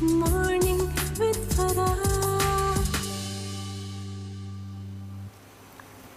Morning with Farah.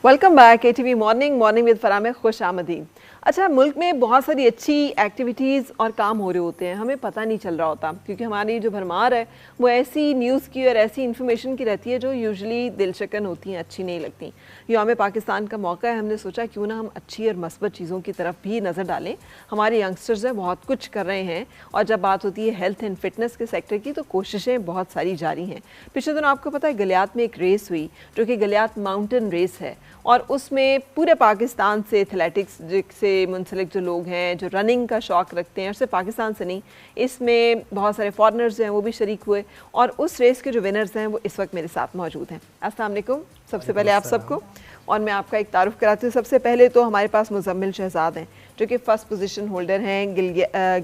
Welcome back ATV morning with Farah में खुश आमदीद। अच्छा, मुल्क में बहुत सारी अच्छी एक्टिविटीज़ और काम हो रहे होते हैं, हमें पता नहीं चल रहा होता क्योंकि हमारी जो भरमार है वो ऐसी न्यूज़ की और ऐसी इन्फॉर्मेशन की रहती है जो यूजुअली दिलशकन होती हैं, अच्छी नहीं लगती। यौम पाकिस्तान का मौका है, हमने सोचा क्यों ना हम अच्छी और मस्बत चीज़ों की तरफ भी नज़र डालें। हमारे यंगस्टर्स हैं, बहुत कुछ कर रहे हैं और जब बात होती है हेल्थ एंड फिटनेस के सेक्टर की तो कोशिशें बहुत सारी जारी हैं। पिछले दिनों आपको पता है गलियात में एक रेस हुई जो कि गलियात माउंटेन रेस है और उसमें पूरे पाकिस्तान से एथलेटिक्स से मुंसलिक जो लोग हैं, जो रनिंग का शौक़ रखते हैं, और सिर्फ पाकिस्तान से नहीं, इसमें बहुत सारे फॉरेनर्स हैं वो भी शरीक हुए और उस रेस के जो विनर्स हैं वो इस वक्त मेरे साथ मौजूद हैं। अस्सलाम वालेकुम सबसे पहले आप सबको, और मैं आपका एक तारुफ कराती हूँ। सबसे पहले तो हमारे पास मुजम्मिल शहजाद हैं जो कि फ़र्स्ट पोजीशन होल्डर हैं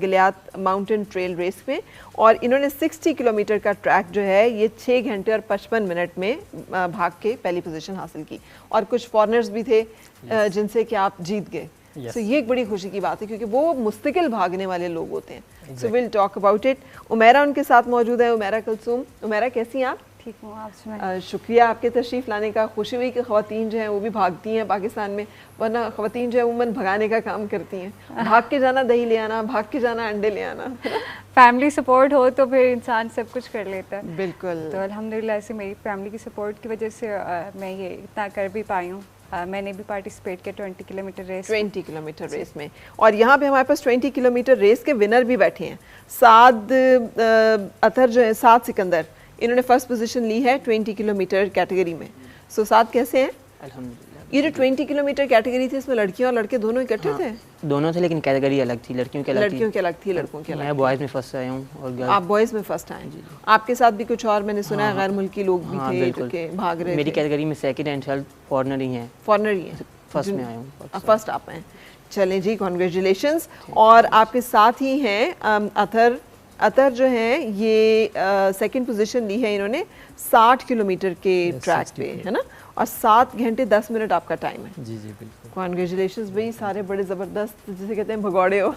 गलियात माउंटेन ट्रेल रेस में, और इन्होंने 60 किलोमीटर का ट्रैक जो है ये 6 घंटे और 55 मिनट में भाग के पहली पोजीशन हासिल की, और कुछ फॉरेनर्स भी थे जिनसे कि आप जीत गए। सो ये एक बड़ी खुशी की बात है क्योंकि वो मुस्तकिल भागने वाले लोग होते हैं। So will talk about it. Umera उनके साथ मौजूद है, उमेरा कुलसूम। उमेरा कैसी हैं आप? ठीक हूँ, आप सुनाइए। शुक्रिया आपके तशरीफ़ लाने का। खुशी हुई कि ख़वातीन जो हैं वो भी भागती हैं पाकिस्तान में, वरना ख़वातीन जो है उमन भगाने का काम करती हैं। भाग के जाना दही ले आना, भाग के जाना अंडे ले आना। फैमिली सपोर्ट हो तो फिर इंसान सब कुछ कर लेता है। बिल्कुल। तो अल्हम्दुलिल्लाह से मेरी फैमिली की सपोर्ट की वजह से मैं ये इतना कर भी पाई हूँ। मैंने भी पार्टिसिपेट किया 20 किलोमीटर रेस 20 किलोमीटर रेस में, और यहाँ पे हमारे पास 20 किलोमीटर रेस के विनर भी बैठे हैं। साद अतर जो है, साद सिकंदर, इन्होंने फर्स्ट पोजीशन ली है 20 किलोमीटर कैटेगरी में। सो साद कैसे हैं? अल्हम्दुलिल्लाह। ये जो 20 किलोमीटर कैटेगरी थी इसमें लड़कियां और लड़के दोनों इकट्ठे थे? दोनों थे लेकिन कैटेगरी अलग थी, लड़कियों की अलग थी। लड़कियों की अलग थी, लड़कों की अलग। मैं बॉयज़ में फर्स्ट आया हूँ और आप बॉयज़ में फर्स्ट आए। आपके साथ भी कुछ और मैंने सुना है गैर मुल्की लोग भी थे जो कि भाग रहे थे। मेरी कैटेगरी में सेकंड एंड थर्ड फॉरेनर ही हैं। फॉरेनर ही हैं, फर्स्ट में आया हूँ। फर्स्ट आप हैं। चलें जी, कॉन्ग्रेचुलेशंस। और आपके साथ ही हैं अतर। अतर जो हैं ये सेकंड पोजीशन ली है इन्होंने 60 किलोमीटर के ट्रैक पे, है ना, और 7 घंटे 10 मिनट आपका टाइम है। जी बिल्कुल। कॉन्ग्रेचुलेशंस भाई, सारे बड़े ज़बरदस्त जिसे कहते हैं भगौड़े हो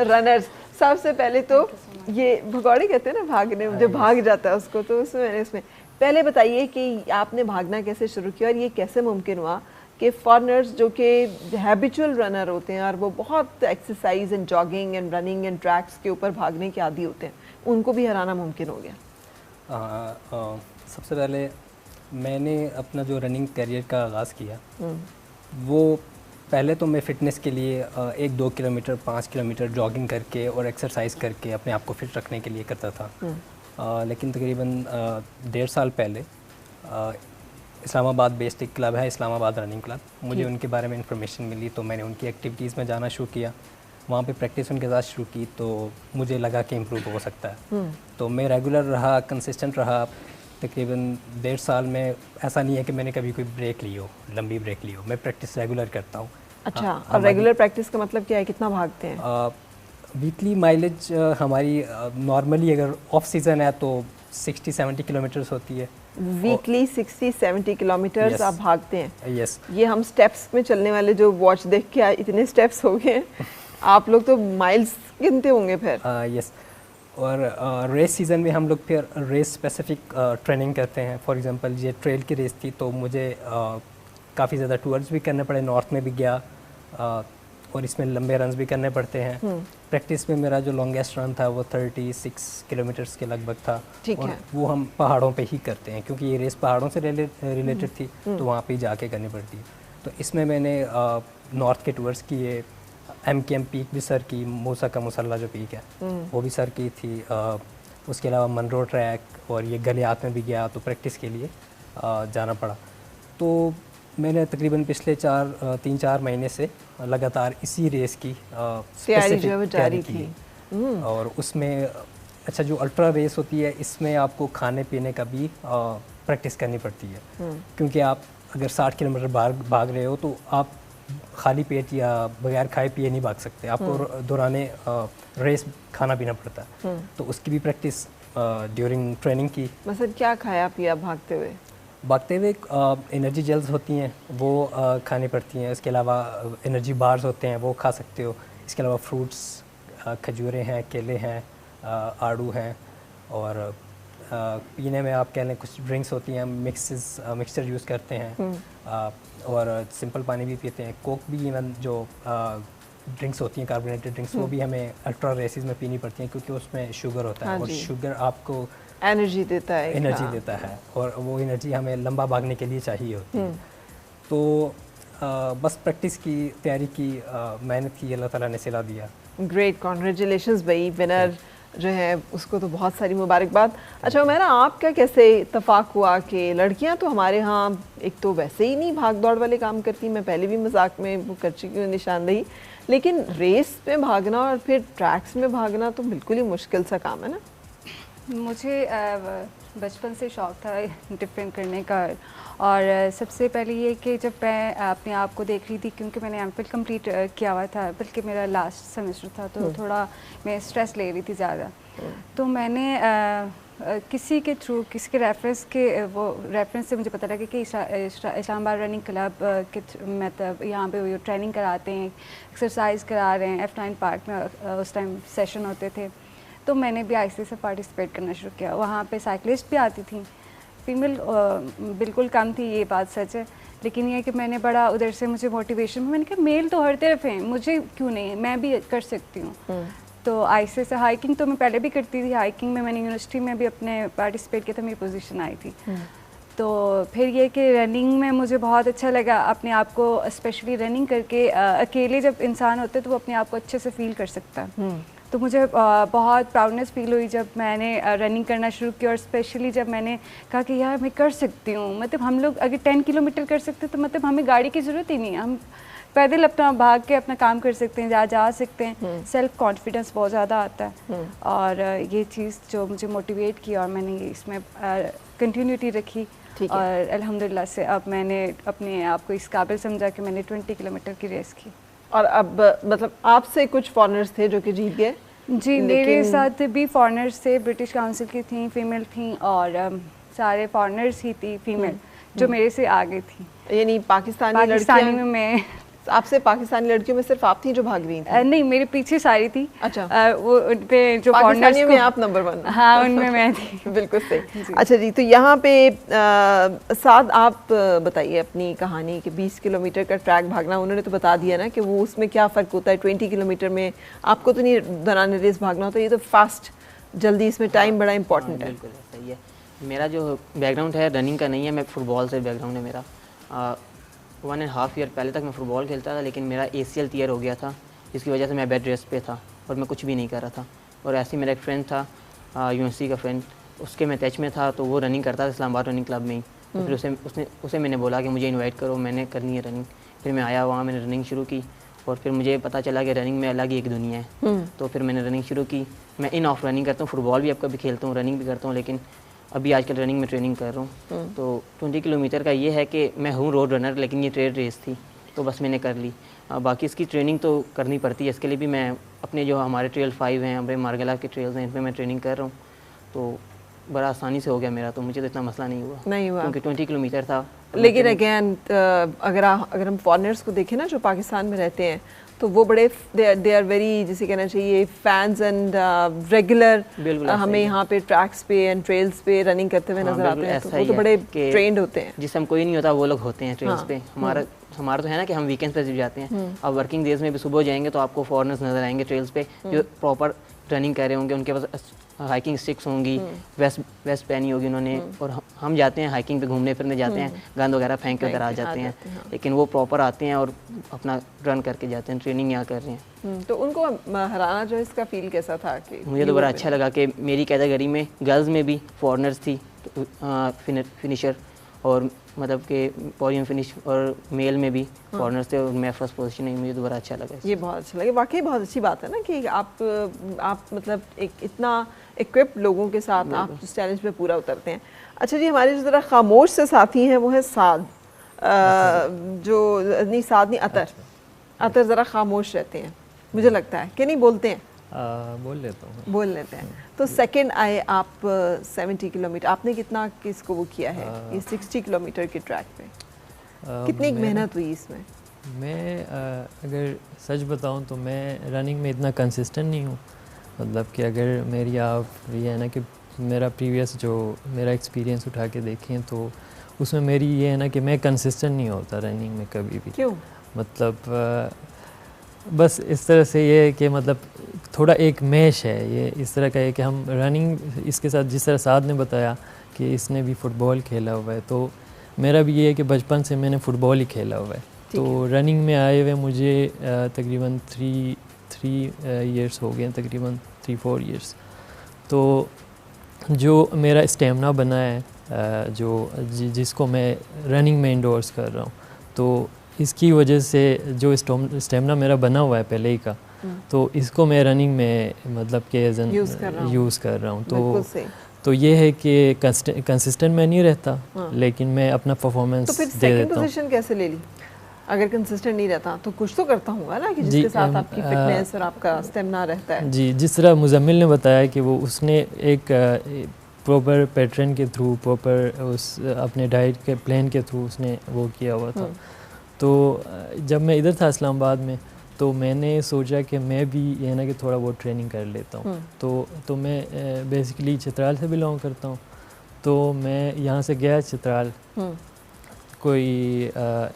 रनर्स। सबसे पहले तो ये भगौड़े कहते हैं ना भागने, जो भाग जाता है उसको, तो उसमें पहले बताइए कि आपने भागना कैसे शुरू किया और ये कैसे मुमकिन हुआ कि फॉरेनर्स जो कि हैबिचुअल रनर होते हैं और वो बहुत exercise and jogging and running and tracks के ऊपर भागने के आदी होते हैं, उनको भी हराना मुमकिन हो गया? सबसे पहले मैंने अपना जो रनिंग करियर का आगाज़ किया वो पहले तो मैं फ़िटनेस के लिए 1-2 किलोमीटर 5 किलोमीटर जॉगिंग करके और एक्सरसाइज करके अपने आप को फिट रखने के लिए करता था। लेकिन तकरीबन 1.5 साल पहले इस्लामाबाद बेस्ड एक क्लब है, इस्लामाबाद रनिंग क्लब, मुझे उनके बारे में इंफॉर्मेशन मिली तो मैंने उनकी एक्टिविटीज़ में जाना शुरू किया। वहाँ पे प्रैक्टिस उनके साथ शुरू की तो मुझे लगा कि इम्प्रूव हो सकता है। तो मैं रेगुलर रहा, कंसिस्टेंट रहा। तकरीबन 1.5 साल में ऐसा नहीं है कि मैंने कभी कोई ब्रेक ली हो, लंबी ब्रेक ली हो। मैं प्रैक्टिस रेगुलर करता हूँ। अच्छा, और रेगुलर प्रैक्टिस का मतलब क्या है, कितना भागते हैं? वीकली माइलेज हमारी नॉर्मली अगर ऑफ सीज़न है तो 60-70 किलोमीटर्स होती है। वीकली 60-70 किलोमीटर्स आप भागते हैं? यस। ये हम स्टेप्स में चलने वाले जो वॉच देख के इतने स्टेप्स हो गए हैं, आप लोग तो माइल्स गिनते होंगे फिर। यस। और रेस सीज़न में हम लोग फिर रेस स्पेसिफिक ट्रेनिंग करते हैं। फॉर एग्जांपल ये ट्रेल की रेस थी तो मुझे काफ़ी ज़्यादा टूर्स भी करने पड़े, नॉर्थ में भी गया और इसमें लंबे रन्स भी करने पड़ते हैं। प्रैक्टिस में मेरा जो लॉन्गेस्ट रन था वो 36 किलोमीटर्स के लगभग था। और वो हम पहाड़ों पे ही करते हैं क्योंकि ये रेस पहाड़ों से रिलेटेड थी तो वहाँ पे ही जाके करनी पड़ती है। तो इसमें मैंने नॉर्थ के टूर्स किए, MKM पीक भी सर की, मूसा का मुसल्ला जो पीक है वो भी सर की थी। उसके अलावा मनरो ट्रैक और ये गलियात में भी गया तो प्रैक्टिस के लिए जाना पड़ा। तो मैंने तकरीबन पिछले 3-4 महीने से लगातार इसी रेस की तैयारी जो है जारी थी। और उसमें अच्छा जो अल्ट्रा रेस होती है इसमें आपको खाने पीने का भी प्रैक्टिस करनी पड़ती है क्योंकि आप अगर 60 किलोमीटर भाग रहे हो तो आप खाली पेट या बगैर खाए पिए नहीं भाग सकते, आपको दौराने रेस खाना पीना पड़ता है। तो उसकी भी प्रैक्टिस ड्यूरिंग ट्रेनिंग की। मतलब क्या खाया पिया भागते हुए? भागते हुए एनर्जी जेल्स होती हैं वो खानी पड़ती हैं। इसके अलावा एनर्जी बार्स होते हैं वो खा सकते हो। इसके अलावा फ्रूट्स, खजूरें हैं, केले हैं, आड़ू हैं, और पीने में आप कह लें कुछ ड्रिंक्स होती हैं, मिक्सचर यूज़ करते हैं, और सिंपल पानी भी पीते हैं। कोक भी इवन जो ड्रिंक्स होती हैं, कार्बोनेटेड ड्रिंक्स, वो भी हमें अल्ट्रा रेसेस में पीनी पड़ती हैं क्योंकि उसमें शुगर होता है, और शुगर आपको एनर्जी देता है, देता है, और वो एनर्जी हमें लंबा भागने के लिए चाहिए होती है। तो बस प्रैक्टिस की, तैयारी की, मेहनत की, अल्लाह ताला ने सिला दिया। ग्रेट, कॉन्ग्रेचुलेशंस भाई, विनर जो है उसको तो बहुत सारी मुबारकबाद। अच्छा मेरा आपका कैसे इत्तेफाक हुआ कि लड़कियां तो हमारे यहाँ एक तो वैसे ही नहीं भाग दौड़ वाले काम करती, मैं पहले भी मजाक में वो कर चुकी हूँ निशानदेही, लेकिन रेस में भागना और फिर ट्रैक्स में भागना तो बिल्कुल ही मुश्किल सा काम है ना। मुझे बचपन से शौक़ था डिफेंड करने का, और सबसे पहले ये कि जब मैं अपने आप को देख रही थी, क्योंकि मैंने एमफिल कंप्लीट किया हुआ था, बल्कि मेरा लास्ट सेमेस्टर था, तो थोड़ा मैं स्ट्रेस ले रही थी ज़्यादा, तो मैंने किसी के थ्रू, किसी के रेफरेंस से मुझे पता लगा कि इस्लामाबाद रनिंग क्लब के मतलब यहाँ पे वो ट्रेनिंग कराते हैं, एक्सरसाइज करा रहे हैं, F9 पार्क में उस टाइम सेशन होते थे, तो मैंने भी आहिस्ते से पार्टिसिपेट करना शुरू किया। वहाँ पे साइकिलिस्ट भी आती थी, फीमेल बिल्कुल कम थी, ये बात सच है, लेकिन ये कि मैंने बड़ा उधर से मुझे मोटिवेशन, मैंने कहा मेल तो हर तरफ हैं, मुझे क्यों नहीं, मैं भी कर सकती हूँ। तो आहिस्ते से हाइकिंग तो मैं पहले भी करती थी, हाइकिंग में मैंने यूनिवर्सिटी में भी अपने पार्टिसिपेट किया था, मेरी पोजीशन आई थी। तो फिर ये कि रनिंग में मुझे बहुत अच्छा लगा अपने आप को, स्पेशली रनिंग करके, अकेले जब इंसान होता है तो वो अपने आप को अच्छे से फील कर सकता है। तो मुझे बहुत प्राउडनेस फील हुई जब मैंने रनिंग करना शुरू किया, और स्पेशली जब मैंने कहा कि यार मैं कर सकती हूँ, मतलब हम लोग अगर 10 किलोमीटर कर सकते तो मतलब हमें गाड़ी की ज़रूरत ही नहीं है, हम पैदल अपना भाग के अपना काम कर सकते हैं, जा सकते हैं। सेल्फ कॉन्फिडेंस बहुत ज़्यादा आता है, और ये चीज़ जो मुझे मोटिवेट किया, और मैंने इसमें कंटिन्यूटी रखी, और अल्हम्दुलिल्लाह से अब मैंने अपने आप को इस काबिल समझा कि मैंने 20 किलोमीटर की रेस की। और अब मतलब आपसे कुछ फॉरेनर्स थे जो कि जीत गए? जी, मेरे साथ भी फॉरेनर्स थे, ब्रिटिश काउंसिल की थी, फीमेल थी, और सारे फॉरेनर्स ही थी फीमेल जो मेरे से आगे थी। यानी पाकिस्तानी में मैं आपसे पाकिस्तानी लड़कियों में सिर्फ आप थी जो भाग रही थी? नहीं, मेरे पीछे सारी थी। अच्छा। वो उनपे जो पाकिस्तानियों में आप नंबर 1? हाँ, उनमें मैं थी। बिल्कुल सही। अच्छा जी, तो यहाँ पे साथ आप बताइए अपनी कहानी कि 20 किलोमीटर का ट्रैक भागना, उन्होंने तो बता दिया ना कि वो उसमें क्या फ़र्क होता है। 20 किलोमीटर में आपको तो नहीं दौरान रेस भागना होता, ये तो फास्ट, जल्दी, इसमें टाइम बड़ा इंपॉर्टेंट है। बिल्कुल सही है। मेरा जो बैकग्राउंड है रनिंग का नहीं है, मैं फुटबॉल से बैकग्राउंड है मेरा। 1.5 ईयर पहले तक मैं फ़ुटबॉल खेलता था, लेकिन मेरा ACL टीयर हो गया था, जिसकी वजह से मैं बेड रेस्ट पे था और मैं कुछ भी नहीं कर रहा था। और ऐसे ही मेरा एक फ्रेंड था, यूनिवर्सिटी का फ्रेंड, उसके मैं टच में था, तो वो रनिंग करता था इस्लामाबाद रनिंग क्लब में ही। तो फिर उसे मैंने बोला कि मुझे इनवाइट करो, मैंने करनी है रनिंग। फिर मैं आया वहाँ, मैंने रनिंग शुरू की, और फिर मुझे पता चला कि रनिंग में अलग ही एक दुनिया है। तो फिर मैंने रनिंग शुरू की। मैं इन ऑफ रनिंग करता हूँ, फुटबॉल भी अब कभी खेलता हूँ, रनिंग भी करता हूँ, लेकिन अभी आजकल रनिंग में ट्रेनिंग कर रहा हूँ। तो 20 किलोमीटर का ये है कि मैं हूँ रोड रनर, लेकिन ये ट्रेल रेस थी तो बस मैंने कर ली। बाकी इसकी ट्रेनिंग तो करनी पड़ती है, इसके लिए भी मैं अपने जो हमारे ट्रेल 5 हैं, हमारे मार्गला के ट्रेल्स हैं, इन पर मैं ट्रेनिंग कर रहा हूँ। तो बड़ा आसानी से हो गया मेरा, तो मुझे तो इतना मसला नहीं हुआ क्योंकि 20 किलोमीटर था। लेकिन अगेन अगर हम फॉरेनर्स को देखें ना जो पाकिस्तान में रहते हैं, तो वो बड़े दे आर वेरी, जिसे कहना चाहिए, फैंस एंड रेगुलर हमें यहाँ पे ट्रैक्स पे एंड ट्रेल्स पे रनिंग करते हुए नजर आते हैं। तो वो तो बड़े ट्रेंड होते हैं। जिसम कोई नहीं होता वो लोग होते हैं ट्रेल्स पे। हमारा तो है ना कि हम वीकेंड्स पे भी जाते हैं। अब वर्किंग डेज में भी सुबह जाएंगे तो आपको फॉरेनर्स नजर आएंगे ट्रेल्स पे जो प्रॉपर रनिंग कर रहे होंगे, उनके पास हाइकिंग स्टिक्स होंगी, वेस्ट पहनी होगी उन्होंने, और हम जाते हैं हाइकिंग पे, घूमने फिरने जाते हैं, गंद वगैरह फेंक कर आ जाते हैं। लेकिन वो प्रॉपर आते हैं और अपना रन करके जाते हैं, ट्रेनिंग यहाँ कर रहे हैं। तो उनको हराना जो इसका फील कैसा था? कि मुझे तो बड़ा अच्छा लगा कि मेरी कैटेगरी में गर्ल्स में भी फॉरेनर्स थी, फिनिशर, और मतलब कि पोडियम फिनिश, और मेल में भी फॉरेनर्स थे, और मैं फर्स्ट पोजीशन में। मुझे तो बड़ा अच्छा लगा। ये बहुत अच्छा लगा, वाकई बहुत अच्छी बात है ना कि आप मतलब एक इतना इक्विप्ड लोगों के साथ आप इस चैलेंज पे पूरा उतरते हैं। अच्छा जी, हमारे जो ज़रा खामोश से साथी हैं वो है साद, अतर ज़रा खामोश रहते हैं, मुझे लगता है कि नहीं बोलते हैं? बोल लेते हैं। तो सेकंड आए आप 70 किलोमीटर, आपने कितना किसको वो किया है ये 60 किलोमीटर के ट्रैक पे? कितनी मेहनत हुई इसमें? मैं अगर सच बताऊं तो मैं रनिंग में इतना कंसिस्टेंट नहीं हूं। मतलब कि अगर मेरी आप ये है ना कि मेरा प्रीवियस जो मेरा एक्सपीरियंस उठा के देखें तो उसमें मेरी ये है ना कि मैं कंसिस्टेंट नहीं होता रनिंग में कभी भी। क्यों? मतलब बस इस तरह से ये है कि मतलब थोड़ा एक मैश है ये, इस तरह का है कि हम रनिंग इसके साथ, जिस तरह साद ने बताया कि इसने भी फ़ुटबॉल खेला हुआ है, तो मेरा भी ये है कि बचपन से मैंने फ़ुटबॉल ही खेला हुआ है। तो रनिंग में आए हुए मुझे तकरीबन थ्री ईयर्स हो गए, तकरीबन 3-4 ईयर्स। तो जो मेरा स्टेमिना बना है जिसको मैं रनिंग में इंडोर्स कर रहा हूँ, तो इसकी वजह से जो स्टेमिना मेरा बना हुआ है पहले ही का, तो इसको मैं रनिंग में मतलब कि यूज़ कर रहा हूँ। तो ये है कि कंसिस्टेंट मैं नहीं रहता, लेकिन मैं अपना परफॉर्मेंस तो फिर दे सेकंड देता हूँ। पोजीशन कैसे ले ली? अगर कंसिस्टेंट नहीं रहता तो कुछ तो करता होगा ना, कि जिसके साथ आपकी फिटनेस और आपका स्टेमिना रहता है। जी, जिस तरह मुजम्मिल ने बताया कि वो उसने एक प्रॉपर पैटर्न के थ्रू, प्रॉपर उस अपने डाइट के प्लान के थ्रू उसने वो किया हुआ था। तो जब मैं इधर था इस्लामाबाद में, तो मैंने सोचा कि मैं भी ये ना कि थोड़ा बहुत ट्रेनिंग कर लेता हूँ। तो मैं बेसिकली चित्राल से बिलोंग करता हूँ, तो मैं यहाँ से गया चित्राल कोई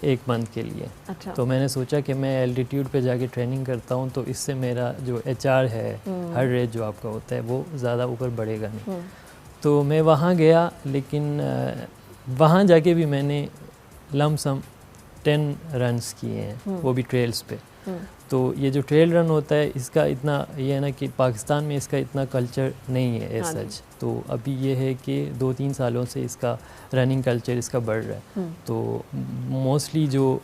1 मंथ के लिए। अच्छा। तो मैंने सोचा कि मैं एल्टीट्यूड पे जाके ट्रेनिंग करता हूँ, तो इससे मेरा जो HR है, हर रेट जो आपका होता है, वो ज़्यादा ऊपर बढ़ेगा नहीं। तो मैं वहाँ गया, लेकिन वहाँ जाके भी मैंने लमसम 10 रन्स किए हैं, वो भी ट्रेल्स पे। तो ये जो ट्रेल रन होता है, इसका इतना ये है ना कि पाकिस्तान में इसका इतना कल्चर नहीं है एज सच। तो अभी ये है कि 2-3 सालों से इसका रनिंग कल्चर इसका बढ़ रहा है। तो मोस्टली जो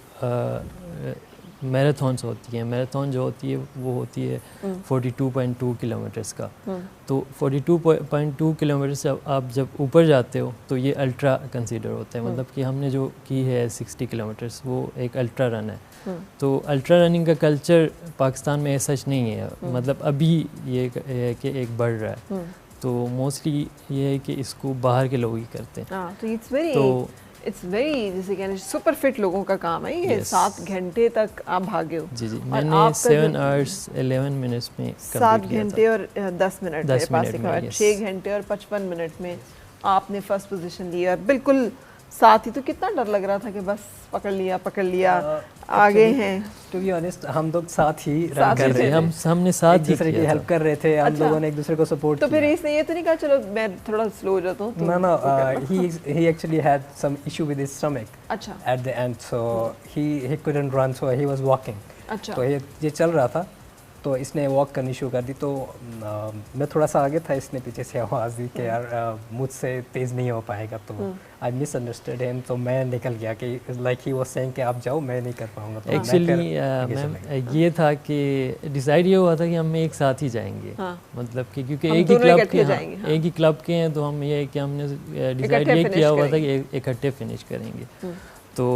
मैराथन्स होती हैं, मैराथन जो होती है वो होती है 42.2 किलोमीटर्स का। तो 42.2 किलोमीटर से आप जब ऊपर जाते हो तो ये अल्ट्रा कंसीडर होता है, मतलब कि हमने जो की है 60 किलोमीटर्स, वो एक अल्ट्रा रन है। तो अल्ट्रा रनिंग का कल्चर पाकिस्तान में सच नहीं है, मतलब अभी ये है कि एक बढ़ रहा है। तो मोस्टली ये है कि इसको बाहर के लोग ही करते हैं। इट्स वेरी जैसे कहने सुपर फिट लोगों का काम है ये। 7 घंटे तक आप भागे हो। जी, मैंने 7 hours 11 minutes में 7 घंटे और 10 मिनट मेरे पास एक बार 6 घंटे और 55 मिनट में आपने फर्स्ट पोजीशन ली, और बिल्कुल साथ ही। तो कितना डर लग रहा था कि बस पकड़ लिया आगे हैं? टू बी ऑनेस्ट, हम लोग साथ ही रन कर रहे थे, हमने साथ एक दूसरे की हेल्प कर रहे थे। हम लोगों ने एक दूसरे को सपोर्ट तो फिर इसने ये तो नहीं कहा चलो मैं थोड़ा स्लो हो जाता हूँ? No, he actually had some issue with his stomach at the end, so he couldn't run, so he was walking. तो ये चल रहा था, तो इसने वॉक करनी शुरू कर दी। तो मैं थोड़ा सा आगे था, इसने पीछे से आवाज़ दी कि यार मुझसे तेज़ नहीं हो पाएगा। तो आई मिसअंडरस्टूड हिम, तो मैं निकल गया कि लाइक ही वाज सेइंग कि आप जाओ, मैं नहीं कर पाऊंगा। तो एक्चुअली मैम ये था कि डिसाइड ये हुआ था कि हम एक साथ ही जाएंगे। मतलब कि क्योंकि एक ही क्लब के हैं, तो हम ये कि हमने डिसाइड ये किया हुआ था कि इकट्ठे फिनिश करेंगे। तो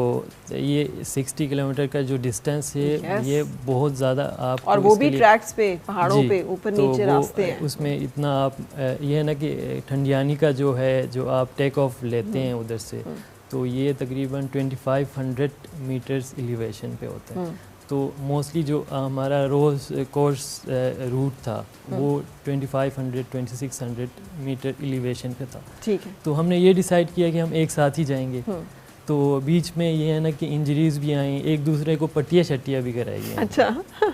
ये 60 किलोमीटर का जो डिस्टेंस है, ये बहुत ज़्यादा आप, और वो भी ट्रैक्स पे, पहाड़ों पे, ऊपर नीचे रास्ते हैं। उसमें इतना आप ये है ना कि ठंडियानी का जो है, जो आप टेक ऑफ लेते हैं उधर से, तो ये तकरीबन 2500 मीटर्स एलिवेशन पे होता है। तो मोस्टली जो हमारा रोज़ कोर्स रूट था, वो 2500-2600 मीटर एलिवेशन पे था। ठीक है। तो हमने ये डिसाइड किया कि हम एक साथ ही जाएंगे। तो बीच में ये है ना कि इंजरीज भी आई, एक दूसरे को पट्टियाँ भी कराई गई। अच्छा।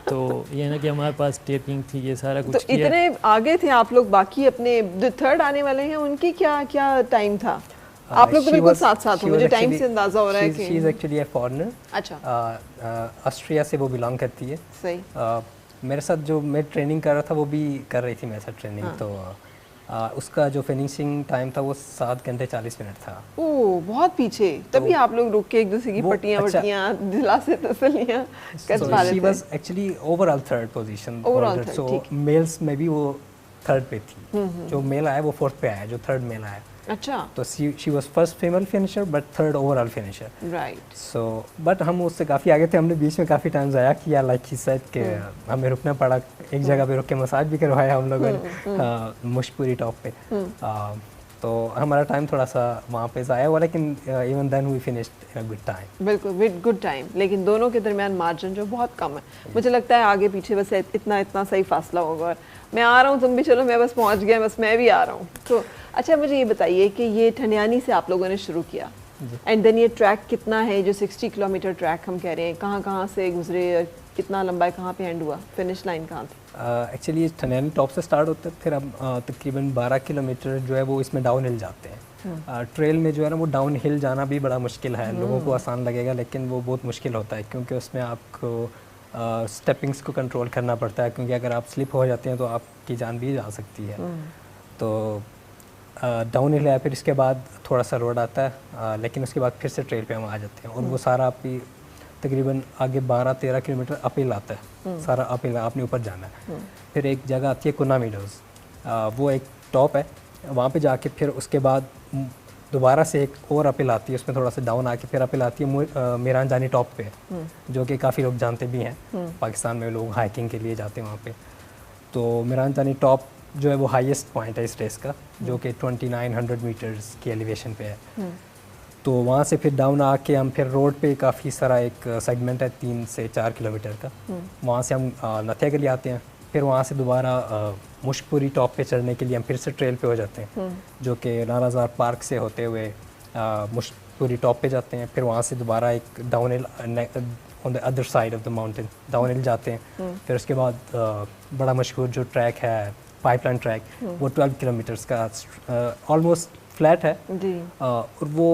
तो ये है ना कि हमारे पास टेपिंग थी, ये सारा कुछ तो इतने आगे थे आप लोग, बाकी अपने जो थर्ड आने वाले हैं उनकी क्या टाइम था? आप लोग तो बिल्कुल साथ हो, मुझे टाइम से अंदाजा हो रहा है कि she is actually a foreigner. अच्छा। ऑस्ट्रिया से वो बिलोंग करती है। सही। मेरे साथ जो मैं ट्रेनिंग कर रहा था, वो भी कर रही थी मेरे साथ ट्रेनिंग। तो उसका जो फिनिशिंग टाइम था वो 7 घंटे 40 मिनट था। ओह, बहुत पीछे। तभी आप लोग रुक के एक दूसरे की पट्टियाँ दिलासे तसलियाँ कर पा रहे थे। She was actually overall third position. So males में भी वो थर्ड पे थी। जो मेल आया वो फोर्थ पे आया, जो थर्ड मेल आया। अच्छा। तो she was first female finisher but third overall finisher. Right. So but हम उससे काफ़ी आगे थे। हमने बीच में काफ़ी टाइम ज़ाया किया, लाइक ही सेड कि हमें रुकना पड़ा। एक जगह पे रुक के मसाज भी करवाया हम लोगों ने मुशपुरी टॉप पे। तो हमारा टाइम थोड़ा सा वहाँ पे ज़ाया हुआ, लेकिन even then we finished in a good time. बिल्कुल विद गुड टाइम, लेकिन दोनों के दरमियान मार्जिन जो बहुत कम है। मुझे लगता है आगे पीछे बस इतना इतना सही फासला होगा, और मैं आ रहा हूँ तुम भी चलो, मैं बस पहुँच गया, बस मैं भी आ रहा हूँ। तो अच्छा मुझे ये बताइए कि ये ठंडियानी से आप लोगों ने शुरू किया, एंड देन ये ट्रैक कितना है, जो 60 किलोमीटर ट्रैक हम कह रहे हैं, कहाँ कहाँ से गुजरे, कितना लंबा है, कहाँ पे एंड हुआ, फिनिश लाइन कहाँ थी? एक्चुअली ये ठंडियानी टॉप से स्टार्ट होता है, फिर हम तकरीबन 12 किलोमीटर जो है वो इसमें डाउन हिल जाते हैं। ट्रेल में जो है ना वो डाउन हिल जाना भी बड़ा मुश्किल है, लोगों को आसान लगेगा लेकिन वो बहुत मुश्किल होता है, क्योंकि उसमें आपको स्टेपिंग्स को कंट्रोल करना पड़ता है, क्योंकि अगर आप स्लिप हो जाते हैं तो आपकी जान भी जा सकती है। तो डाउन हिल है, फिर इसके बाद थोड़ा सा रोड आता है, लेकिन उसके बाद फिर से ट्रेल पे हम आ जाते हैं, और वो सारा आपकी तकरीबन आगे 12-13 किलोमीटर अपहिल आता है, सारा अपहिल आपने ऊपर जाना है। फिर एक जगह आती है कुन्ना मीडोज़, वो एक टॉप है, वहाँ पे जाके फिर उसके बाद दोबारा से एक और अपहिल आती है, उसमें थोड़ा सा डाउन आके फिर अपहिल आती है मीरान जानी टॉप पे, जो कि काफ़ी लोग जानते भी हैं, पाकिस्तान में लोग हाइकिंग के लिए जाते हैं वहाँ पे। तो मीरान जानी टॉप जो है वो हाईएस्ट पॉइंट है इस रेस का, जो कि 2900 मीटर्स की एलिवेशन पे है। तो वहाँ से फिर डाउन आके हम फिर रोड पे काफ़ी सारा एक सेगमेंट है 3 से 4 किलोमीटर का, वहाँ से हम नथिया के लिए आते हैं, फिर वहाँ से दोबारा मुश्कपुरी टॉप पे चढ़ने के लिए हम फिर से ट्रेल पे हो जाते हैं, जो कि नाराज़ार पार्क से होते हुए मुश्कपुरी टॉप पे जाते हैं, फिर वहाँ से दोबारा एक down hill on the other side of the mountain down hill जाते हैं। फिर उसके बाद बड़ा मशहूर जो ट्रैक है पाइपलाइन ट्रैक, वो 12 किलोमीटर्स का ऑलमोस्ट फ्लैट है जी, और वो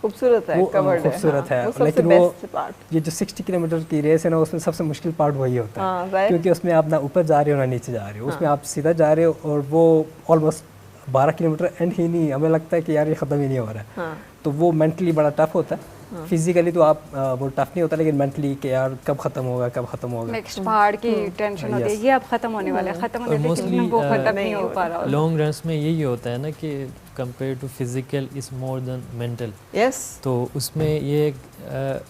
खूबसूरत है, कवर्ड है, खूबसूरत है, वो लेकिन वो वो ये जो 60 किलोमीटर की रेस है ना, उसमें सबसे मुश्किल पार्ट वही होता है, right? क्योंकि उसमें आप ना ऊपर जा रहे हो ना नीचे जा रहे हो, उसमें आप सीधा जा रहे हो, और वो ऑलमोस्ट 12 किलोमीटर एंड ही नहीं, हमें लगता है कि यार ये ख़त्म ही नहीं हो रहा है। तो वो मेंटली बड़ा टफ होता है, फिजिकली तो आप वो टफ नहीं होता, लेकिन मेंटली कि यार कब ख़त्म होगा, कब ख़त्म होगा, नेक्स्ट पहाड़ की टेंशन होती है, ये अब ख़त्म होने वाला है, ख़त्म होने वाला है, लेकिन वो ख़त्म नहीं हो पा रहा। लॉन्ग रन्स में यही होता है ना कि compare to physical is more than mental. Yes, तो उसमें ये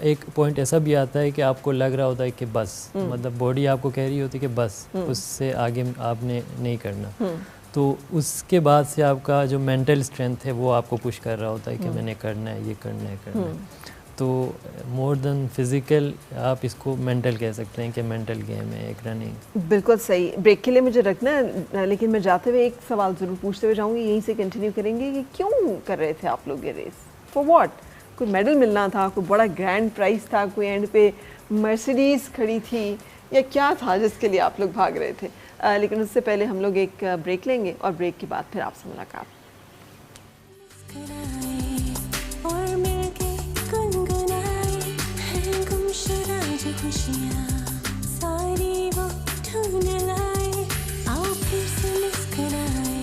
एक पॉइंट ऐसा भी आता है कि आपको लग रहा होता है कि बस, मतलब बॉडी आपको कह रही होती है कि बस उससे आगे आपने नहीं करना, तो उसके बाद से आपका जो मेंटल स्ट्रेंथ है वो आपको पुश कर रहा होता है कि मैंने करना है, ये करना है, करना है। तो मोर देन फिज़िकल आप इसको मेंटल कह सकते हैं कि मेंटल गेम है एक रनिंग। बिल्कुल सही। ब्रेक के लिए मुझे रखना है, लेकिन मैं जाते हुए एक सवाल ज़रूर पूछते हुए जाऊँगी, यहीं से कंटिन्यू करेंगे कि क्यों कर रहे थे आप लोग ये रेस, फॉर व्हाट? कोई मेडल मिलना था, कोई बड़ा ग्रैंड प्राइज़ था, कोई एंड पे मर्सिडीज़ खड़ी थी, या क्या था जिसके लिए आप लोग भाग रहे थे? लेकिन उससे पहले हम लोग एक ब्रेक लेंगे, और ब्रेक के बाद फिर आपसे मुलाकात। और मिलके गुनगुनाए हैं गुमशुदा जो खुशियाँ, सारी वो ढूंढ लाए, आओ फिर से मुस्कुराए,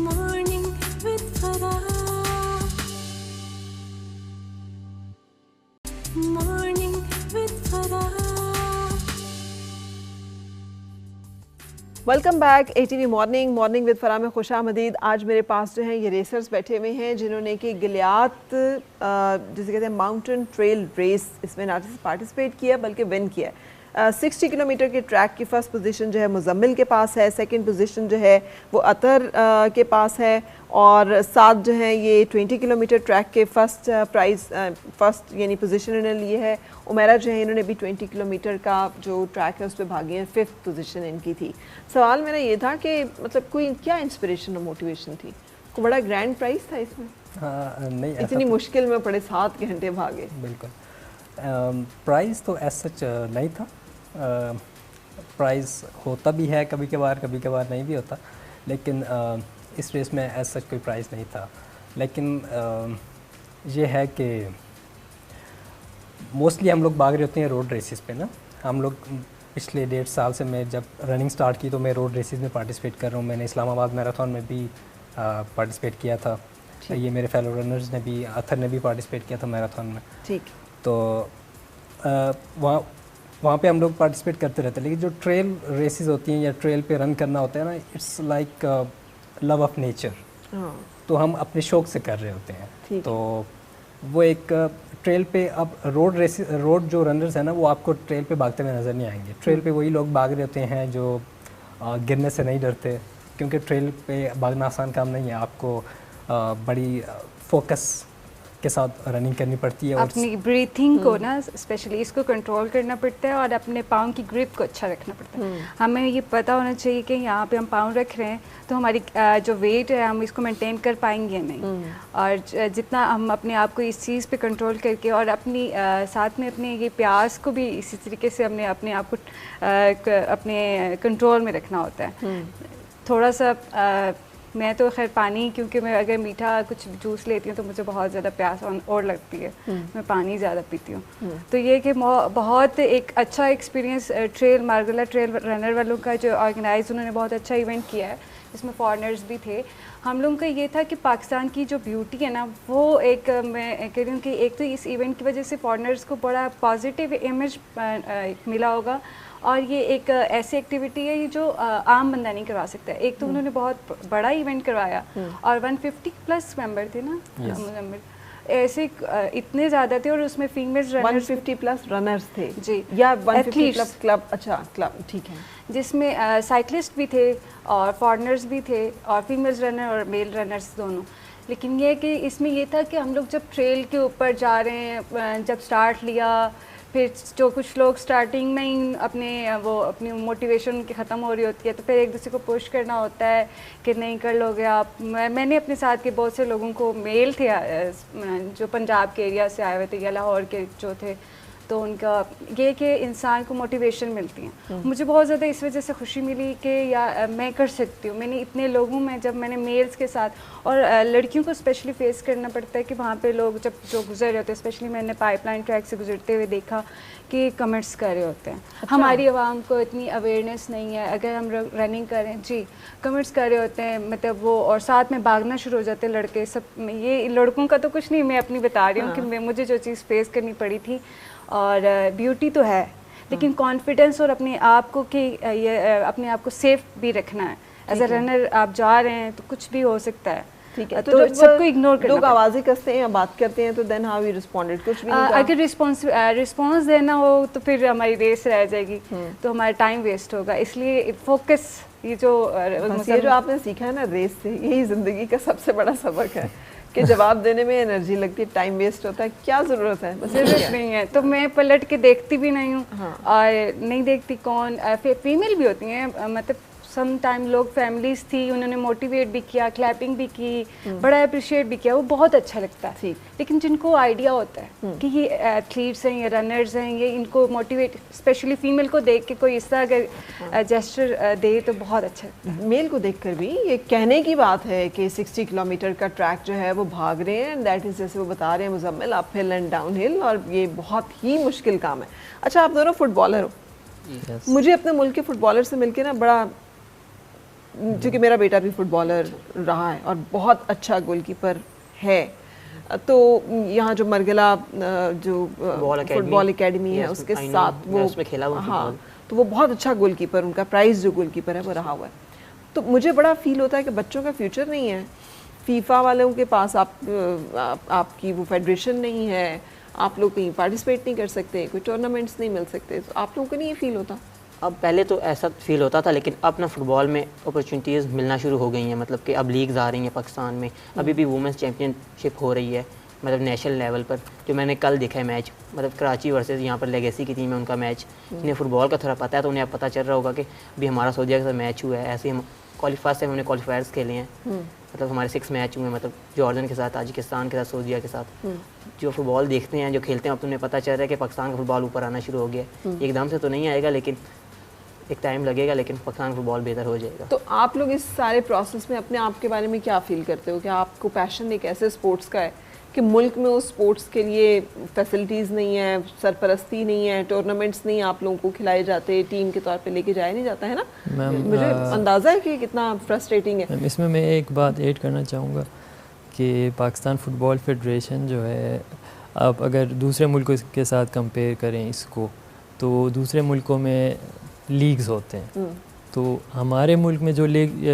मॉर्निंग विद फरा, मॉर्निंग विद फरा। Welcome back ATV morning with फरा में खुशामदीद। आज मेरे पास जो हैं ये रेसर्स बैठे हुए हैं जिन्होंने कि गिलियात जिसे कहते हैं माउंटेन ट्रेल रेस, इसमें ना पार्टिसिपेट किया बल्कि विन किया है। 60 किलोमीटर के ट्रैक की फ़र्स्ट पोजीशन जो है मुजम्मिल के पास है, सेकंड पोजीशन जो है वो अतर के पास है, और साथ जो है ये 20 किलोमीटर ट्रैक के फर्स्ट यानी पोजीशन इन्होंने लिए है। उमेरा जो है इन्होंने भी 20 किलोमीटर का जो ट्रैक है उस पर भागी है, 5th पोजीशन इनकी थी। सवाल मेरा ये था कि मतलब कोई क्या इंस्पिरेशन और मोटिवेशन थी? कोई बड़ा ग्रैंड प्राइज़ था इसमें? नहीं, इतनी मुश्किल में पड़े 7 घंटे भागे। बिल्कुल, प्राइज़ तो एज सच नहीं था, प्राइज़ होता भी है कभी कभार नहीं भी होता, लेकिन इस रेस में एज सच कोई प्राइज़ नहीं था। लेकिन ये है कि मोस्टली हम लोग भाग रहे होते हैं रोड रेसेस पे ना। हम लोग पिछले 1.5 साल से, मैं जब रनिंग स्टार्ट की तो मैं रोड रेसेस में पार्टिसिपेट कर रहा हूँ। मैंने इस्लामाबाद मैराथन में भी पार्टिसिपेट किया था, ये मेरे फेलो रनर्स ने भी, अथर ने भी पार्टिसिपेट किया था मैराथन में। ठीक, तो वहाँ पे हम लोग पार्टिसिपेट करते रहते हैं। लेकिन जो ट्रेल रेसेस होती हैं या ट्रेल पे रन करना होता है ना, it's like love of nature, तो हम अपने शौक से कर रहे होते हैं। तो वो एक ट्रेल पे, अब रोड जो रनर्स है ना, वो आपको ट्रेल पे भागते हुए नज़र नहीं आएंगे। ट्रेल पे वही लोग भाग रहे होते हैं जो गिरने से नहीं डरते, क्योंकि ट्रेल पे भागना आसान काम नहीं है, आपको बड़ी फोकस के साथ रनिंग करनी पड़ती है और अपनी ब्रीथिंग को ना स्पेशली इसको कंट्रोल करना पड़ता है और अपने पाँव की ग्रिप को अच्छा रखना पड़ता है। हमें ये पता होना चाहिए कि यहाँ पे हम पाँव रख रहे हैं तो हमारी जो वेट है हम इसको मेंटेन कर पाएंगे नहीं, और जितना हम अपने आप को इस चीज़ पे कंट्रोल करके और अपनी साथ में अपने ये प्यास को भी इसी तरीके से हमने अपने आप को अपने कंट्रोल में रखना होता है। थोड़ा सा मैं तो खैर पानी, क्योंकि मैं अगर मीठा कुछ जूस लेती हूँ तो मुझे बहुत ज़्यादा प्यास और लगती है, मैं पानी ज़्यादा पीती हूँ। तो ये कि बहुत एक अच्छा एक्सपीरियंस ट्रेल मार्गला ट्रेल रनर वालों का जो ऑर्गेनाइज, उन्होंने बहुत अच्छा इवेंट किया है जिसमें फॉरेनर्स भी थे। हम लोगों का ये था कि पाकिस्तान की जो ब्यूटी है ना वो एक, मैं कह रही हूँ कि एक तो इस इवेंट की वजह से फॉरेनर्स को बड़ा पॉजिटिव इमेज मिला होगा, और ये एक ऐसी एक्टिविटी है जो आम बंदा नहीं करवा सकता है। एक तो उन्होंने बहुत बड़ा इवेंट करवाया और 150+ मेंबर थे ना, ऐसे इतने ज़्यादा थे, और उसमें फीमेल रनर्स 150+ रनर्स थे जी, या 150+ क्लब, अच्छा क्लब, ठीक है, जिसमें साइकिलिस्ट भी थे और फॉरेनर्स भी थे और फीमेल रनर और मेल रनर्स दोनों। लेकिन ये कि इसमें ये था कि हम लोग जब ट्रेल के ऊपर जा रहे हैं, जब स्टार्ट लिया, फिर जो कुछ लोग स्टार्टिंग में ही अपनी मोटिवेशन की ख़त्म हो रही होती है तो फिर एक दूसरे को पुश करना होता है कि नहीं कर लोगे आप। मैंने अपने साथ के बहुत से लोगों को, मेल थे जो पंजाब के एरिया से आए हुए थे या लाहौर के जो थे, तो उनका ये कि इंसान को मोटिवेशन मिलती है। मुझे बहुत ज़्यादा इस वजह से खुशी मिली कि या मैं कर सकती हूँ। मैंने इतने लोगों में, जब मैंने मेल्स के साथ और लड़कियों को स्पेशली फेस करना पड़ता है कि वहाँ पे लोग जब जो गुजर रहे होते हैं, स्पेशली मैंने पाइपलाइन ट्रैक से गुजरते हुए देखा कि कमेंट्स कर रहे होते हैं। अच्छा। हमारी आवाम को इतनी अवेयरनेस नहीं है, अगर हम रनिंग करें जी कमेंट्स कर रहे होते हैं, मतलब वो, और साथ में भागना शुरू हो जाते हैं लड़के सब। ये लड़कों का तो कुछ नहीं, मैं अपनी बता रही हूँ कि मुझे जो चीज़ फेस करनी पड़ी थी। और ब्यूटी तो है, लेकिन कॉन्फिडेंस और अपने आप को कि ये अपने आप को सेफ भी रखना है। एज अ रनर आप जा रहे हैं तो कुछ भी हो सकता है, ठीक है। तो सबको इग्नोर करना, लोग आवाज़ें कसते हैं या बात करते हैं तो देन हाउ यू रिस्पोंडेड, कुछ भी नहीं कहा? अगर रिस्पॉन्स देना हो तो फिर हमारी रेस रह जाएगी, तो हमारा टाइम वेस्ट होगा। इसलिए फोकस, ये जो आपने सीखा है ना रेस से, यही ज़िंदगी का सबसे बड़ा सबक है कि जवाब देने में एनर्जी लगती है, टाइम वेस्ट होता है, क्या ज़रूरत है, बस ज़रूरत नहीं है। तो मैं पलट के देखती भी नहीं हूँ। हाँ। और नहीं देखती कौन फीमेल भी होती हैं, मतलब सम टाइम लोग फैमिलीज थी, उन्होंने मोटिवेट भी किया, क्लैपिंग भी की, बड़ा अप्रिशिएट भी किया, वो बहुत अच्छा लगता है। लेकिन जिनको आइडिया होता है कि ये एथलीट्स हैं या रनर्स हैं, ये इनको मोटिवेट, स्पेशली फीमेल को देख के कोई इस तरह अगर जेस्चर दे तो बहुत अच्छा लगता है। मेल को देखकर भी ये कहने की बात है कि 60 किलोमीटर का ट्रैक जो है वो भाग रहे हैं, दैट इज़, जैसे वो बता रहे हैं Muzammil, up hill and down hill, और ये बहुत ही मुश्किल काम है। अच्छा, आप दोनों फुटबॉलर हो। मुझे अपने मुल्क के फुटबॉलर से मिलकर ना बड़ा, क्योंकि मेरा बेटा भी फुटबॉलर रहा है और बहुत अच्छा गोलकीपर है, तो यहाँ जो मरगला जो फुटबॉल एकेडमी है उसके साथ वो उसमें खेला हुआ, हाँ, तो वो बहुत अच्छा गोलकीपर, उनका प्राइज़ जो गोलकीपर है वो रहा हुआ है। तो मुझे बड़ा फील होता है कि बच्चों का फ्यूचर नहीं है, फीफा वालों के पास आपकी वो फेडरेशन नहीं है, आप लोग कहीं पार्टिसिपेट नहीं कर सकते, कोई टूर्नामेंट्स नहीं मिल सकते, तो आप लोगों को नहीं ये फील होता? अब पहले तो ऐसा फील होता था, लेकिन अब ना फुटबॉल में अपॉर्चुनिटीज़ मिलना शुरू हो गई हैं। मतलब कि अब लीग्स आ रही हैं पाकिस्तान में, अभी भी वुमेंस चैम्पियनशिप हो रही है, मतलब नेशनल लेवल पर। जो मैंने कल देखा है मैच, मतलब कराची वर्सेस यहाँ पर लेगेसी की टीम है, उनका मैच, जिन्हें फुटबॉल का थोड़ा पता है तो उन्हें अब पता चल रहा होगा कि अभी हमारा सऊदीया के साथ मैच हुआ है। ऐसे हम क्वालिफायर से हमने क्वालिफायर्स खेले हैं, मतलब हमारे 6 मैच हुए, मतलब जॉर्डन के साथ, ताजिकिस्तान के साथ, सऊदीया के साथ। जो फुटबॉल देखते हैं, जो खेलते हैं, अब तो उन्हें पता चल रहा है कि पाकिस्तान का फुटबॉल ऊपर आना शुरू हो गया। एकदम से तो नहीं आएगा, लेकिन एक टाइम लगेगा, लेकिन पाकिस्तान फुटबॉल बेहतर हो जाएगा। तो आप लोग इस सारे प्रोसेस में अपने आप के बारे में क्या फील करते हो कि आपको पैशन एक ऐसे स्पोर्ट्स का है कि मुल्क में उस स्पोर्ट्स के लिए फैसिलिटीज़ नहीं है, सरपरस्ती नहीं है, टूर्नामेंट्स नहीं आप लोगों को खिलाए जाते, टीम के तौर पे लेके जाया नहीं जाता है ना? मुझे अंदाज़ा है कि कितना फ्रस्ट्रेटिंग है। इसमें मैं एक बात ऐड करना चाहूँगा कि पाकिस्तान फ़ुटबॉल फेडरेशन जो है, आप अगर दूसरे मुल्कों के साथ कंपेयर करें इसको, तो दूसरे मुल्कों में लीग्स होते हैं, तो हमारे मुल्क में जो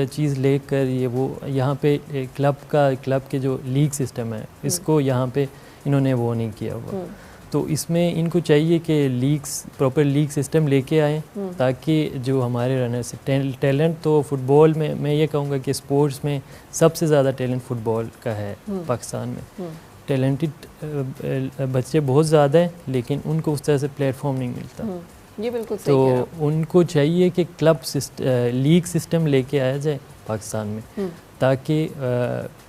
चीज़ लेकर ये वो यहाँ पे क्लब के जो लीग सिस्टम है, इसको यहाँ पे इन्होंने वो नहीं किया हुआ। तो इसमें इनको चाहिए कि प्रॉपर लीग सिस्टम लेके आएँ, ताकि जो हमारे रनर्स टैलेंट तो फुटबॉल में मैं ये कहूँगा कि स्पोर्ट्स में सबसे ज़्यादा टैलेंट फुटबॉल का है पाकिस्तान में। टैलेंटेड बच्चे बहुत ज़्यादा हैं, लेकिन उनको उस तरह से प्लेटफॉर्म नहीं मिलता। ये बिल्कुल सही कह रहे हो। तो उनको चाहिए कि लीग सिस्टम लेके आया जाए पाकिस्तान में, ताकि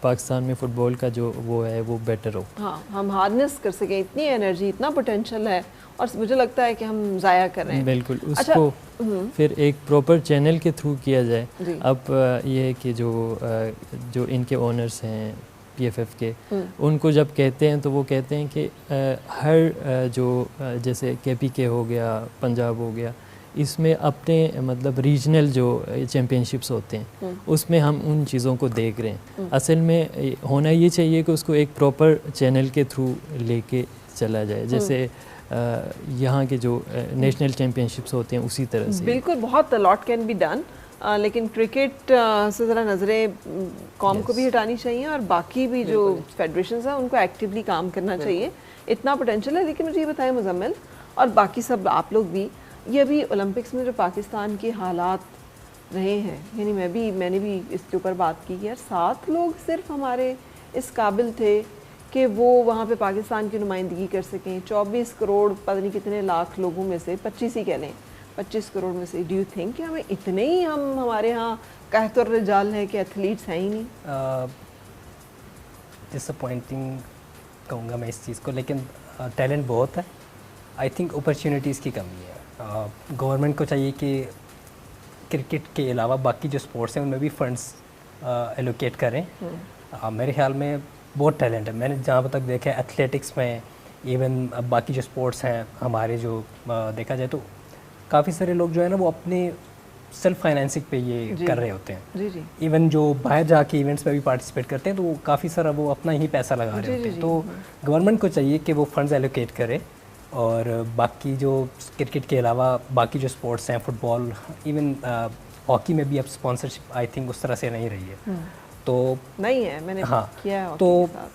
पाकिस्तान में फ़ुटबॉल का जो वो है वो बेटर हो। हाँ, हम हार्नेस कर सकें, इतनी एनर्जी, इतना पोटेंशियल है और मुझे लगता है कि हम ज़ाया कर रहे हैं। बिल्कुल, उसको फिर एक प्रॉपर चैनल के थ्रू किया जाए। अब ये है कि जो इनके ओनर्स हैं PFF के, उनको जब कहते हैं तो वो कहते हैं कि हर जो जैसे KPK हो गया, पंजाब हो गया, इसमें अपने मतलब रीजनल जो चैम्पियनशिप्स होते हैं उसमें हम उन चीज़ों को देख रहे हैं। असल में होना ये चाहिए कि उसको एक प्रॉपर चैनल के थ्रू लेके चला जाए, जैसे यहाँ के जो नेशनल चैम्पियनशिप्स होते हैं उसी तरह से। बिल्कुल, बहुत लॉट कैन बी डन, लेकिन क्रिकेट से ज़रा नज़रें कॉम को भी हटानी चाहिए और बाकी भी जो फेडरेशंस हैं उनको एक्टिवली काम करना चाहिए। इतना पोटेंशियल है। लेकिन मुझे ये बताएं मुजम्मिल और बाकी सब आप लोग भी, ये अभी ओलंपिक्स में जो पाकिस्तान के हालात रहे हैं, यानी मैंने भी इसके ऊपर बात की कि यार 7 लोग सिर्फ हमारे इस काबिल थे कि वो वहाँ पे पाकिस्तान की नुमाइंदगी कर सकें। 24 करोड़ पता नहीं कितने लाख लोगों में से 25 ही कह लें, 25 करोड़ में से डू यू थिंक कि हमें इतने ही हमारे यहाँ कहतुर रिजाल है कि एथलीट्स हैं ही नहीं? डिसअपॉइंटिंग कहूँगा मैं इस चीज़ को, लेकिन टैलेंट बहुत है। आई थिंक अपॉर्चुनिटीज़ की कमी है। गवर्नमेंट को चाहिए कि क्रिकेट के अलावा बाकी जो स्पोर्ट्स हैं उनमें भी फंड्स एलोकेट करें। मेरे ख्याल में बहुत टैलेंट है। मैंने जहाँ तक देखा है एथलेटिक्स में, इवन बाकी जो स्पोर्ट्स हैं हमारे, जो देखा जाए तो काफ़ी सारे लोग जो है ना वो अपने सेल्फ फाइनेंसिंग पे ये कर रहे होते हैं। इवन जो बाहर जाके इवेंट्स में भी पार्टिसिपेट करते हैं तो काफ़ी सारा वो अपना ही पैसा लगा रहे होते हैं। तो गवर्नमेंट को चाहिए कि वो फंड्स एलोकेट करे और बाकी जो क्रिकेट के अलावा बाकी जो स्पोर्ट्स हैं, फुटबॉल, इवन हॉकी में भी अब स्पॉन्सरशिप आई थिंक उस तरह से नहीं रही है। तो नहीं है, मैंने किया है। तो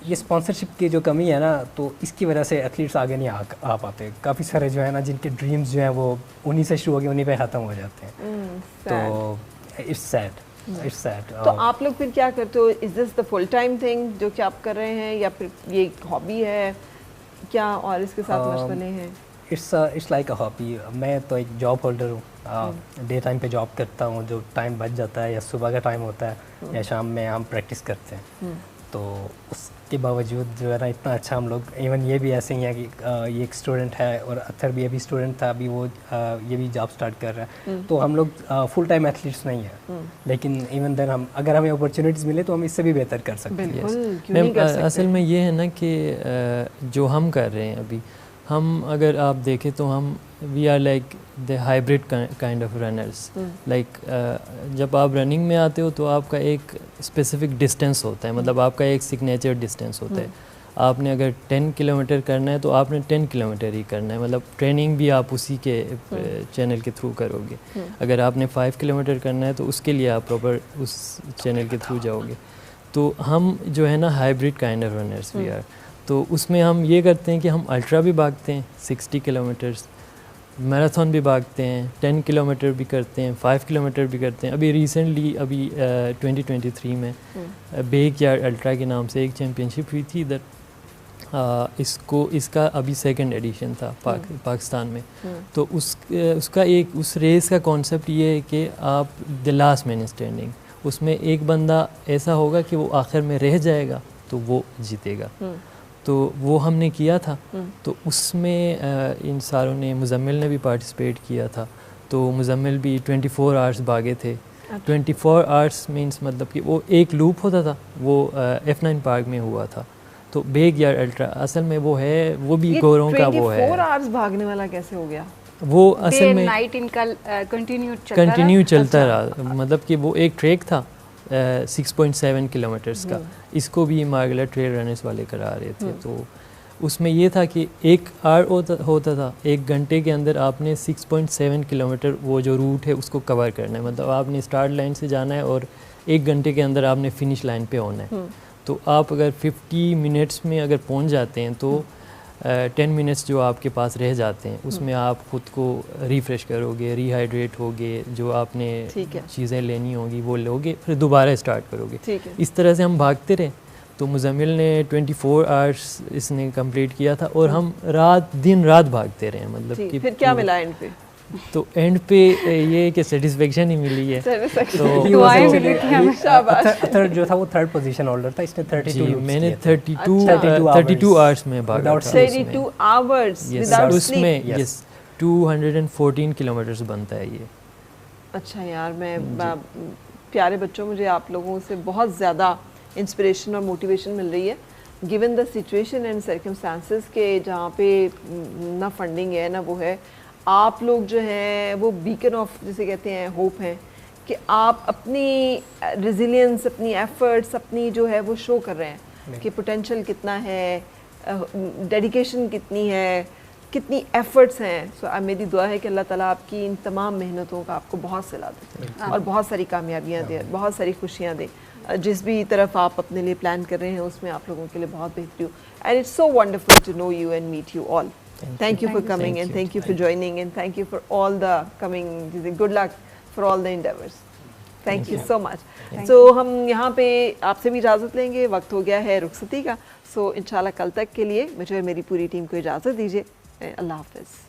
ये स्पॉन्सरशिप की जो कमी है ना, तो इसकी वजह से एथलीट्स आगे नहीं आ पाते। काफ़ी सारे जो है ना जिनके ड्रीम्स जो हैं वो उन्हीं से शुरू हो गए, उन्हीं पे ख़त्म हो जाते हैं। तो इट्स सैड। तो आप लोग फिर क्या करते हो? Is this the full time thing जो कि आप कर रहे हैं, या फिर ये हॉबी है क्या और इसके साथ मशगले हैं? It's like a hobby. मैं तो एक जॉब होल्डर हूँ, डे टाइम पे जॉब करता हूँ। जो टाइम बच जाता है या सुबह का टाइम होता है या शाम में हम प्रैक्टिस करते हैं, तो उसके बावजूद जो है ना इतना अच्छा हम लोग, इवन ये भी ऐसे ही है कि ये एक स्टूडेंट है और अत्थर भी अभी स्टूडेंट था, अभी वो ये भी जॉब स्टार्ट कर रहा है। तो हम लोग फुल टाइम एथलीट्स नहीं है, लेकिन इवन देन हम अगर हमें अपॉर्चुनिटीज़ मिले तो हम इससे भी बेहतर कर सकते हैं। असल में ये है ना कि जो हम कर रहे हैं अभी, हम अगर आप देखें तो हम we are like the hybrid kind of runners. Like जब आप रनिंग में आते हो तो आपका एक स्पेसिफिक डिस्टेंस होता है, मतलब आपका एक सिग्नेचर डिस्टेंस होता है। आपने अगर 10 किलोमीटर करना है तो आपने 10 किलोमीटर ही करना है, मतलब ट्रेनिंग भी आप उसी के चैनल के थ्रू करोगे। अगर आपने 5 किलोमीटर करना है तो उसके लिए आप प्रॉपर उस चैनल के थ्रू जाओगे। तो हम जो है ना hybrid kind of runners we are. तो उसमें हम ये करते हैं कि हम अल्ट्रा भी भागते हैं 60 किलोमीटर्स, मैराथन भी भागते हैं, 10 किलोमीटर भी करते हैं, 5 किलोमीटर भी करते हैं। अभी रिसेंटली 2023 में बैकयार्ड अल्ट्रा के नाम से एक चैम्पियनशिप हुई थी इधर। इसका अभी 2nd एडिशन था पाकिस्तान में। तो उसका उस रेस का कॉन्सेप्ट ये है कि आप द लास्ट मैन स्टैंडिंग, उसमें एक बंदा ऐसा होगा कि वो आखिर में रह जाएगा तो वो जीतेगा। तो वो हमने किया था। तो उसमें इन सारों ने, मुजम्मिल ने भी पार्टिसिपेट किया था। तो मुजम्मिल भी 24 आवर्स भागे थे। 24 आवर्स मींस मतलब कि वो एक लूप होता था, वो F9 पार्क में हुआ था। तो बैकयार्ड अल्ट्रा असल में वो है, वो भी गोरों का वो है। 24 आवर्स भागने वाला कैसे हो गया? वो असल में नाइट इनका कंटिन्यू चलता रहा। मतलब कि वो एक ट्रैक था 6.7 किलोमीटर्स का, इसको भी मार्गला ट्रेल रनर्स वाले करा रहे थे। तो उसमें ये था कि 1 आवर होता था, 1 घंटे के अंदर आपने 6.7 किलोमीटर वो जो रूट है उसको कवर करना है। मतलब आपने स्टार्ट लाइन से जाना है और 1 घंटे के अंदर आपने फिनिश लाइन पे होना है। तो आप अगर 50 मिनट्स में अगर पहुंच जाते हैं तो 10 मिनट्स जो आपके पास रह जाते हैं उसमें आप खुद को रिफ़्रेश करोगे, रिहाइड्रेट होगे, जो आपने ठीक है। चीज़ें लेनी होंगी वो लोगे, फिर दोबारा स्टार्ट करोगे। ठीक है। इस तरह से हम भागते रहे। तो मुज़म्मिल ने 24 आवर्स इसने कंप्लीट किया था और हम दिन रात भागते रहे, मतलब ठीक, कि फिर क्या मिला एंड पे? तो एंड पे ये कि सेटिस्फेक्शन ही मिली है। तो दुआएं मिली थी हमें। शाबाश। अतर जो था वो 3rd पोजीशन होल्डर था, इसने 32 जी, loops मैंने किए थे। 32 आवर्स में भागा Without था। sleep। 32 hours Yes, without उसमें sleep। यस 214 किलोमीटर्स बनता है ये। अच्छा यार, मैं प्यारे बच्चों, मुझे आप लोगों से बहुत ज़्यादा इंस्पिरेशन और मोटिवेशन मिल रही है given the situation and circumstances के, जहाँ पे ना फंडिंग है ना वो है। आप लोग जो हैं वो बीकन ऑफ जिसे कहते हैं होप हैं कि आप अपनी रेजिलियंस, अपनी एफर्ट्स, अपनी जो है वो शो कर रहे हैं कि पोटेंशियल कितना है, डेडिकेशन कितनी है, कितनी एफर्ट्स हैं। सो मेरी दुआ है कि अल्लाह ताला आपकी इन तमाम मेहनतों का आपको बहुत सिला दे और बहुत सारी कामयाबियाँ दे, बहुत सारी खुशियाँ दे। जिस भी तरफ आप अपने लिए प्लान कर रहे हैं उसमें आप लोगों के लिए बहुत बेहतरी हो। And it's so wonderful to know you and meet you all. Thank you for coming and thank you for joining and thank you for all the coming. Good luck for all the endeavors. Thank you so much. So हम यहाँ पे आपसे भी इजाज़त लेंगे, वक्त हो गया है रुखसती का। So इंशाल्लाह कल तक के लिए मुझे और मेरी पूरी टीम को इजाज़त दीजिए। अल्लाह हाफ़िज़।